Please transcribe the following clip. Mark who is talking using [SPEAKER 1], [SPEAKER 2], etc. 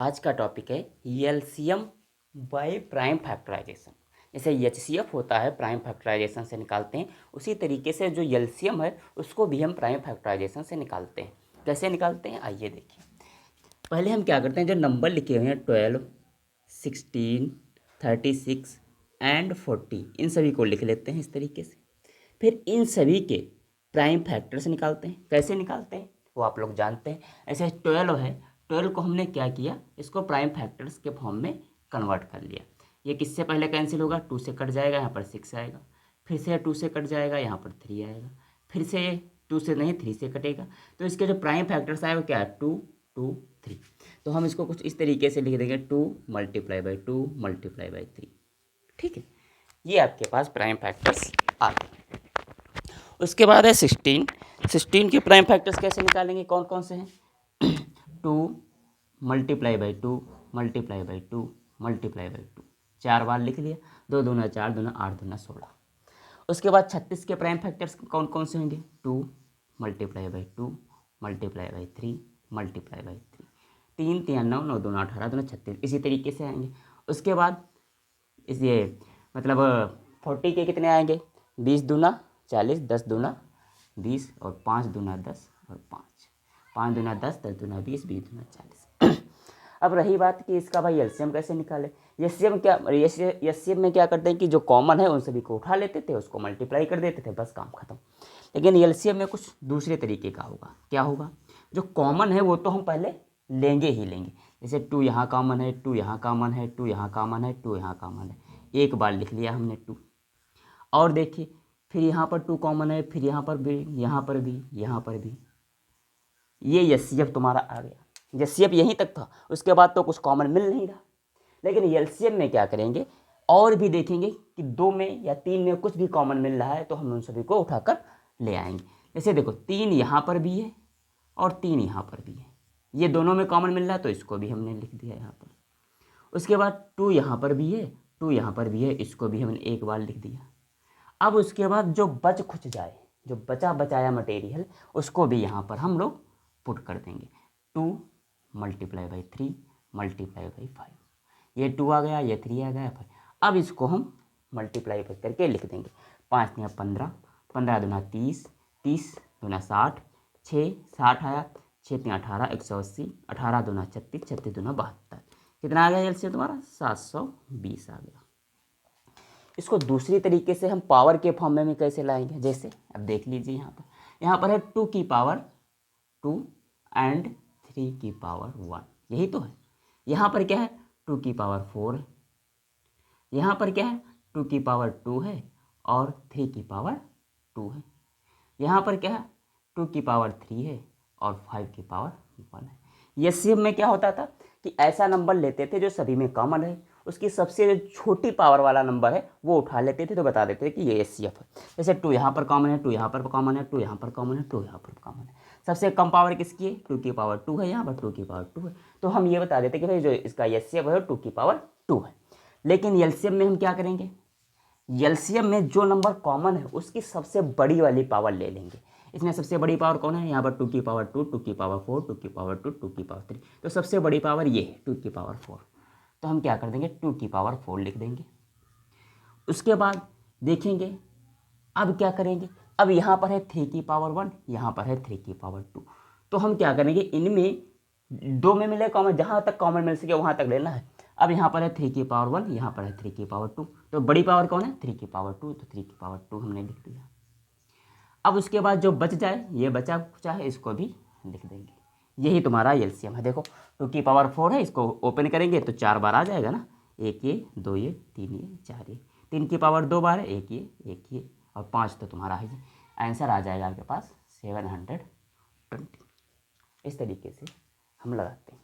[SPEAKER 1] आज का टॉपिक है एलसीएम बाय प्राइम फैक्टराइजेशन। जैसे एचसीएफ होता है प्राइम फैक्टराइजेशन से निकालते हैं, उसी तरीके से जो एलसीएम है उसको भी हम प्राइम फैक्टराइजेशन से निकालते हैं। कैसे निकालते हैं आइए देखिए। पहले हम क्या करते हैं, जो नंबर लिखे हुए हैं 12, 16, 36 एंड 40 इन सभी को लिख लेते हैं इस तरीके से। फिर इन सभी के प्राइम फैक्टर्स निकालते हैं। कैसे निकालते हैं वो आप लोग जानते हैं। ऐसे 12 है, 12 को हमने क्या किया, इसको प्राइम फैक्टर्स के फॉर्म में कन्वर्ट कर लिया। ये किससे पहले कैंसिल होगा, 2 से कट जाएगा, यहाँ पर 6 आएगा। फिर से 2 से कट जाएगा, यहाँ पर 3 आएगा। फिर से 2 से नहीं 3 से कटेगा, तो इसके जो प्राइम फैक्टर्स आएगा क्या है, 2, 2, 3। तो हम इसको कुछ इस तरीके से लिख देंगे, 2 × 2 × 3। ठीक है, ये आपके पास प्राइम फैक्टर्स आ गए। उसके बाद है 16 के प्राइम फैक्टर्स कैसे निकालेंगे, कौन कौन से हैं 2 × 2 × 2 × 2, 4 बार लिख लिया। 2 दूना 4, दूना 8, दूना 16। उसके बाद 36 के प्राइम फैक्टर्स कौन कौन से होंगे, 2 × 2 × 3 × 3, 3 3 9, 9 दूना 18, दूना 36, इसी तरीके से आएंगे। उसके बाद इस ये मतलब 40 के कितने आएंगे, 20 दूना 40, 10 दूना 20 और 5 दूना 10 और 5 दूना 10, 10 दूना 20, 20 दूना 40। अब रही बात कि इसका भाई एलसीएम कैसे निकाले। एलसीएम में क्या करते हैं कि जो कॉमन है उन सभी को उठा लेते थे, उसको मल्टीप्लाई कर देते थे, बस काम खत्म। लेकिन एलसीएम में कुछ दूसरे तरीके का होगा। क्या होगा, जो कॉमन है वो तो हम पहले लेंगे ही लेंगे। जैसे 2 यहाँ कॉमन है, 2 यहाँ कॉमन है, 2 यहाँ कॉमन है, 2 यहाँ कॉमन है, एक बार लिख लिया हमने 2। और देखिए फिर यहाँ पर 2 कॉमन है, फिर यहाँ पर भी, यहाँ पर भी, यहाँ पर भी, ये एचसीएफ तुम्हारा आ गया। एचसीएफ यहीं तक था, उसके बाद तो कुछ कॉमन मिल नहीं रहा। लेकिन एलसीएम में क्या करेंगे, और भी देखेंगे कि 2 में या 3 में कुछ भी कॉमन मिल रहा है तो हम उन सभी को उठाकर ले आएंगे। जैसे देखो 3 यहाँ पर भी है और 3 यहाँ पर भी है, ये दोनों में कॉमन मिल रहा है तो इसको भी हमने लिख दिया यहाँ पर। उसके बाद 2 यहाँ पर भी है, 2 यहाँ पर भी है, इसको भी हमने एक बार लिख दिया। अब उसके बाद जो बच खुच जाए, जो बचा बचाया मटेरियल, उसको भी यहाँ पर हम लोग पुट कर देंगे। 2 × 3 × 5, ये 2 आ गया, ये 3 आ गया 5। अब इसको हम मल्टीप्लाई करके लिख देंगे। 5 × 15, 15 दूना 30, 30 दूना 60, 6 60 आया, 6 3 18, 180, 18 दूना 36, 36 दूना 72। कितना आ गया एलसीएम तुम्हारा, 720 आ गया। इसको दूसरी तरीके से हम पावर के फॉर्म में कैसे लाएंगे, जैसे अब देख लीजिए यहाँ पर है 2 की पावर 2 एंड 3 की पावर 1, यही तो है। यहाँ पर क्या है, 2 की पावर 4 है, यहाँ पर क्या है, 2 की पावर 2 है और 3 की पावर 2 है। यहाँ पर क्या है, 2 की पावर 3 है और 5 की पावर 1 है। एचसीएफ में क्या होता था कि ऐसा नंबर लेते थे जो सभी में कॉमन है, उसकी सबसे जो छोटी पावर वाला नंबर है वो उठा लेते थे, तो बता देते थे कि ये एचसीएफ है। जैसे 2 यहाँ पर कॉमन है, 2 यहाँ पर कॉमन है, 2 यहाँ पर कॉमन है, 2 यहाँ पर कॉमन है। सबसे कम पावर किसकी है, 2 की पावर 2 है, यहाँ पर 2 की पावर 2 है, तो हम ये बता देते कि भाई जो इसका एचसीएफ है 2 की पावर 2 है। लेकिन एलसीएम में हम क्या करेंगे, एलसीएम में जो नंबर कॉमन है उसकी सबसे बड़ी वाली पावर ले लेंगे। इसमें सबसे बड़ी पावर कौन है, यहाँ पर 2 की पावर 2, 2 की पावर 4, 2 की पावर 2, 2 की पावर 3, तो सबसे बड़ी पावर ये है 2 की पावर 4। तो हम क्या कर देंगे, 2 की पावर 4 लिख देंगे। उसके बाद देखेंगे अब क्या करेंगे, अब यहाँ पर है 3 की पावर 1, यहाँ पर है 3 की पावर 2, तो हम क्या करेंगे, इनमें 2 में मिले कॉमन, जहाँ तक कॉमन मिल सके वहाँ तक लेना है। अब यहाँ पर है 3 की पावर 1, यहाँ पर है 3 की पावर 2, तो बड़ी पावर कौन है, 3 की पावर 2, तो 3 की पावर 2 हमने लिख दिया। अब उसके बाद जो बच जाए, ये बचा कुचा है, इसको भी लिख देंगे। यही तुम्हारा एलसीएम है। देखो 2 की पावर 4 है, इसको ओपन करेंगे तो 4 बार आ जाएगा ना, 1 ये 2 ये 3 ये 4 ये, 3 की पावर 2 बार है, 1 ये और 5 तो तुम्हारा है। आंसर आ जाएगा आपके पास 720। इस तरीके से हम लगाते हैं।